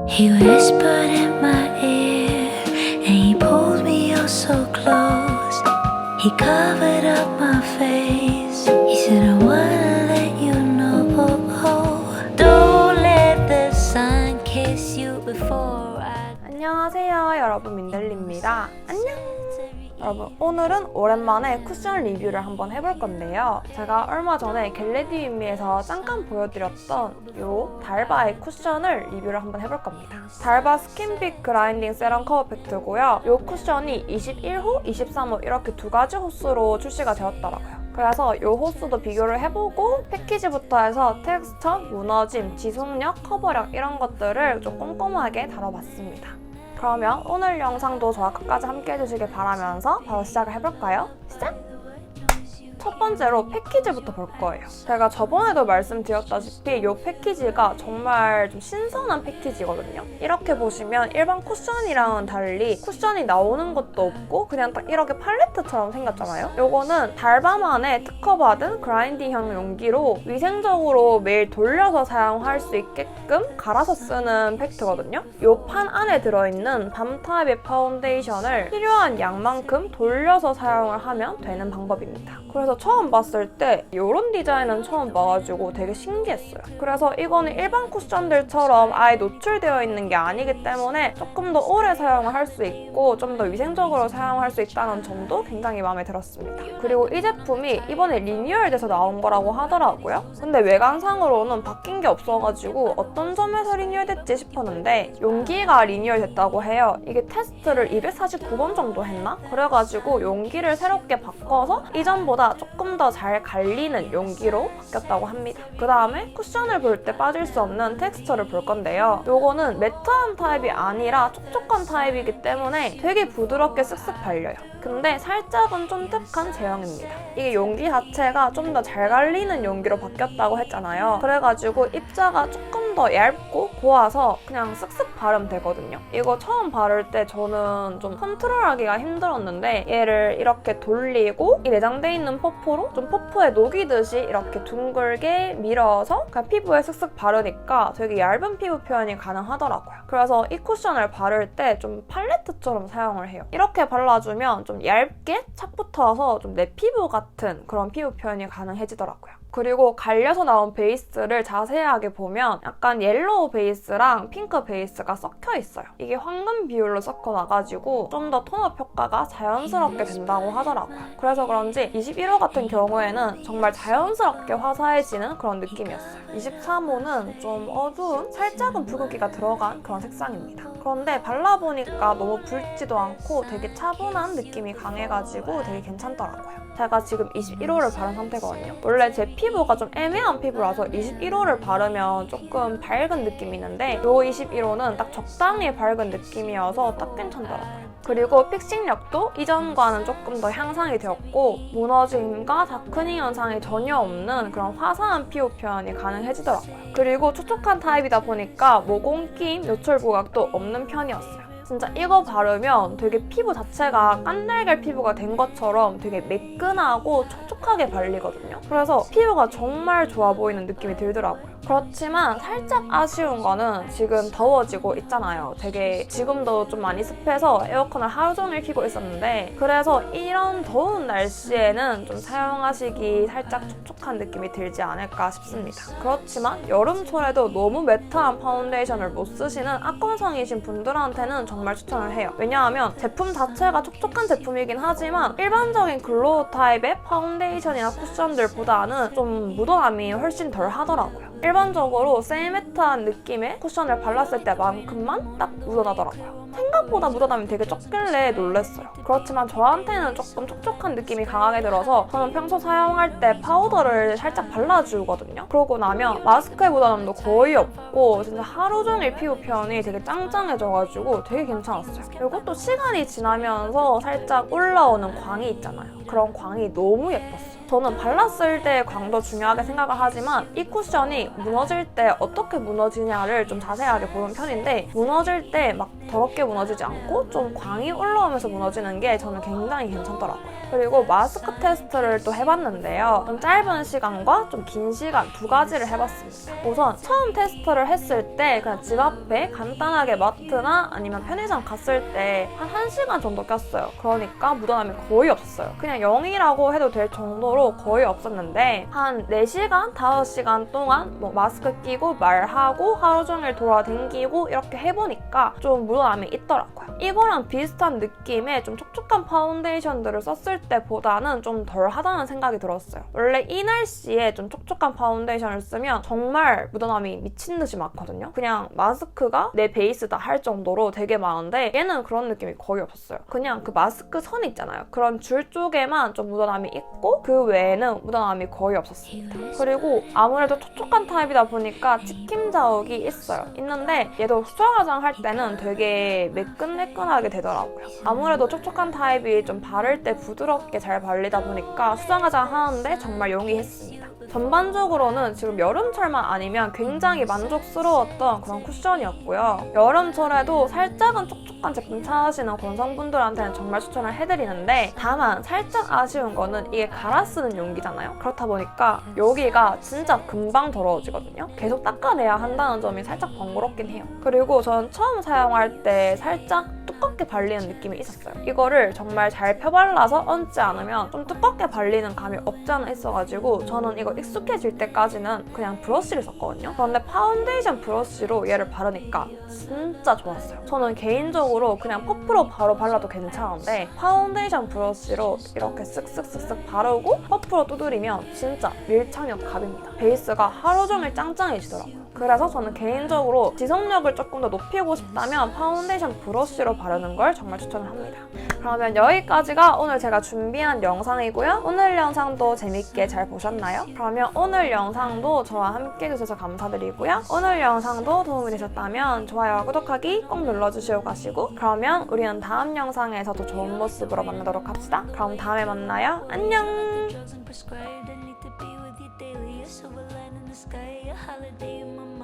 He whispered in my ear and he pulled me oh so close. He covered up my face. He said I wanna let you know. Don't let the sun kiss you before I. 안녕하세요 여러분, 민들리입니다. 안녕. 여러분, 오늘은 오랜만에 쿠션 리뷰를 한번 해볼 건데요. 제가 얼마 전에 겟레디윈미에서 잠깐 보여드렸던 이 달바의 쿠션을 리뷰를 한번 해볼 겁니다. 달바 스킨빅 그라인딩 세럼 커버 팩트고요. 이 쿠션이 21호, 23호 이렇게 두 가지 호수로 출시가 되었더라고요. 그래서 이 호수도 비교를 해보고 패키지부터 해서 텍스처, 무너짐, 지속력, 커버력 이런 것들을 좀 꼼꼼하게 다뤄봤습니다. 그러면 오늘 영상도 저와 끝까지 함께 해주시길 바라면서 바로 시작을 해볼까요? 시작! 첫 번째로 패키지부터 볼 거예요. 제가 저번에도 말씀드렸다시피 이 패키지가 정말 좀 신선한 패키지거든요. 이렇게 보시면 일반 쿠션이랑은 달리 쿠션이 나오는 것도 없고 그냥 딱 이렇게 팔레트처럼 생겼잖아요. 이거는 달바만의 특허받은 그라인딩형 용기로 위생적으로 매일 돌려서 사용할 수 있게끔 갈아서 쓰는 팩트거든요. 이 판 안에 들어있는 밤 타입의 파운데이션을 필요한 양만큼 돌려서 사용을 하면 되는 방법입니다. 그래서 처음 봤을 때 이런 디자인은 처음 봐가지고 되게 신기했어요. 그래서 이거는 일반 쿠션들처럼 아예 노출되어 있는 게 아니기 때문에 조금 더 오래 사용을 할 수 있고 좀 더 위생적으로 사용할 수 있다는 점도 굉장히 마음에 들었습니다. 그리고 이 제품이 이번에 리뉴얼돼서 나온 거라고 하더라고요. 근데 외관상으로는 바뀐 게 없어가지고 어떤 점에서 리뉴얼됐지 싶었는데 용기가 리뉴얼됐다고 해요. 이게 테스트를 249번 정도 했나? 그래가지고 용기를 새롭게 바꿔서 이전보다 조금 더 잘 갈리는 용기로 바뀌었다고 합니다. 그 다음에 쿠션을 볼 때 빠질 수 없는 텍스처를 볼 건데요. 요거는 매트한 타입이 아니라 촉촉한 타입이기 때문에 되게 부드럽게 쓱쓱 발려요. 근데 살짝은 쫀득한 제형입니다. 이게 용기 자체가 좀 더 잘 갈리는 용기로 바뀌었다고 했잖아요. 그래가지고 입자가 조금 더 얇고 고와서 그냥 쓱쓱 바르면 되거든요. 이거 처음 바를 때 저는 좀 컨트롤하기가 힘들었는데 얘를 이렇게 돌리고 이 내장돼 있는 퍼프로 좀 퍼프에 녹이듯이 이렇게 둥글게 밀어서 그냥 피부에 쓱쓱 바르니까 되게 얇은 피부 표현이 가능하더라고요. 그래서 이 쿠션을 바를 때 좀 팔레트처럼 사용을 해요. 이렇게 발라주면 좀 얇게 착 붙어서 좀 내 피부 같은 그런 피부 표현이 가능해지더라고요. 그리고 갈려서 나온 베이스를 자세하게 보면 약간 옐로우 베이스랑 핑크 베이스가 섞여 있어요. 이게 황금 비율로 섞어놔가지고 좀 더 톤업 효과가 자연스럽게 된다고 하더라고요. 그래서 그런지 21호 같은 경우에는 정말 자연스럽게 화사해지는 그런 느낌이었어요. 23호는 좀 어두운 살짝은 붉은기가 들어간 그런 색상입니다. 그런데 발라보니까 너무 붉지도 않고 되게 차분한 느낌이 강해가지고 되게 괜찮더라고요. 제가 지금 21호를 바른 상태거든요. 원래 제 피부가 좀 애매한 피부라서 21호를 바르면 조금 밝은 느낌이 있는데 이 21호는 딱 적당히 밝은 느낌이어서 딱 괜찮더라고요. 그리고 픽싱력도 이전과는 조금 더 향상이 되었고 무너짐과 다크닝 현상이 전혀 없는 그런 화사한 피부 표현이 가능해지더라고요. 그리고 촉촉한 타입이다 보니까 모공 끼임, 요철 부각도 없는 편이었어요. 진짜 이거 바르면 되게 피부 자체가 깐달걀 피부가 된 것처럼 되게 매끈하고 촉촉하게 발리거든요. 그래서 피부가 정말 좋아 보이는 느낌이 들더라고요. 그렇지만 살짝 아쉬운 거는 지금 더워지고 있잖아요. 되게 지금도 좀 많이 습해서 에어컨을 하루 종일 켜고 있었는데 그래서 이런 더운 날씨에는 좀 사용하시기 살짝 촉촉한 느낌이 들지 않을까 싶습니다. 그렇지만 여름철에도 너무 매트한 파운데이션을 못 쓰시는 악건성이신 분들한테는 정말 추천을 해요. 왜냐하면 제품 자체가 촉촉한 제품이긴 하지만 일반적인 글로우 타입의 파운데이션이나 쿠션들보다는 좀 묻어남이 훨씬 덜 하더라고요. 일반적으로 세미매트한 느낌의 쿠션을 발랐을 때만큼만 딱 묻어나더라고요. 생각보다 묻어남이 되게 적길래 놀랐어요. 그렇지만 저한테는 조금 촉촉한 느낌이 강하게 들어서 저는 평소 사용할 때 파우더를 살짝 발라주거든요. 그러고 나면 마스크의 묻어남도 거의 없고 진짜 하루 종일 피부 표현이 되게 짱짱해져가지고 되게 괜찮았어요. 그리고 또 시간이 지나면서 살짝 올라오는 광이 있잖아요. 그런 광이 너무 예뻤어요. 저는 발랐을 때 광도 중요하게 생각을 하지만 이 쿠션이 무너질 때 어떻게 무너지냐를 좀 자세하게 보는 편인데 무너질 때 막 더럽게 무너지지 않고 좀 광이 올라오면서 무너지는 게 저는 굉장히 괜찮더라고요. 그리고 마스크 테스트를 또 해봤는데요. 좀 짧은 시간과 좀 긴 시간 두 가지를 해봤습니다. 우선 처음 테스트를 했을 때 그냥 집 앞에 간단하게 마트나 아니면 편의점 갔을 때 한 1시간 정도 꼈어요. 그러니까 묻어남이 거의 없었어요. 그냥 0이라고 해도 될 정도로 거의 없었는데 한 4시간, 5시간 동안 뭐 마스크 끼고 말하고 하루 종일 돌아다니고 이렇게 해보니까 좀 묻어남이 있더라고요. 이거랑 비슷한 느낌의 좀 촉촉한 파운데이션들을 썼을 때보다는 좀 덜 하다는 생각이 들었어요. 원래 이 날씨에 좀 촉촉한 파운데이션을 쓰면 정말 묻어남이 미친 듯이 많거든요. 그냥 마스크가 내 베이스다 할 정도로 되게 많은데 얘는 그런 느낌이 거의 없었어요. 그냥 그 마스크 선 있잖아요. 그런 줄 쪽에만 좀 묻어남이 있고 그 외에는 묻어남이 거의 없었습니다. 그리고 아무래도 촉촉한 타입이다 보니까 치킨 자국이 있어요. 있는데 얘도 수정 화장 할 때는 되게 매끈매끈하게 되더라고요. 아무래도 촉촉한 타입이 좀 바를 때 부드럽게 잘 발리다 보니까 수정 화장 하는데 정말 용이했습니다. 전반적으로는 지금 여름철만 아니면 굉장히 만족스러웠던 그런 쿠션이었고요. 여름철에도 살짝은 촉촉한 제품 찾으시는 건성분들한테는 정말 추천을 해드리는데 다만 살짝 아쉬운 거는 이게 갈아 쓰는 용기잖아요. 그렇다 보니까 여기가 진짜 금방 더러워지거든요. 계속 닦아내야 한다는 점이 살짝 번거롭긴 해요. 그리고 전 처음 사용할 때 살짝 두껍게 발리는 느낌이 있었어요. 이거를 정말 잘 펴발라서 얹지 않으면 좀 두껍게 발리는 감이 없지 않아 있어가지고 저는 이거 익숙해질 때까지는 그냥 브러쉬를 썼거든요. 그런데 파운데이션 브러쉬로 얘를 바르니까 진짜 좋았어요. 저는 개인적으로 그냥 퍼프로 바로 발라도 괜찮은데 파운데이션 브러쉬로 이렇게 쓱쓱쓱쓱 바르고 퍼프로 두드리면 진짜 밀착력 갑입니다. 베이스가 하루 종일 짱짱해지더라고요. 그래서 저는 개인적으로 지속력을 조금 더 높이고 싶다면 파운데이션 브러쉬로 바르는 걸 정말 추천을 합니다. 그러면 여기까지가 오늘 제가 준비한 영상이고요. 오늘 영상도 재밌게 잘 보셨나요? 그러면 오늘 영상도 저와 함께 해주셔서 감사드리고요. 오늘 영상도 도움이 되셨다면 좋아요와 구독하기 꼭 눌러주시고 가시고 그러면 우리는 다음 영상에서 더 좋은 모습으로 만나도록 합시다. 그럼 다음에 만나요. 안녕! Prescribed, I need to be with you daily. A silver line in the sky, a holiday in my mind.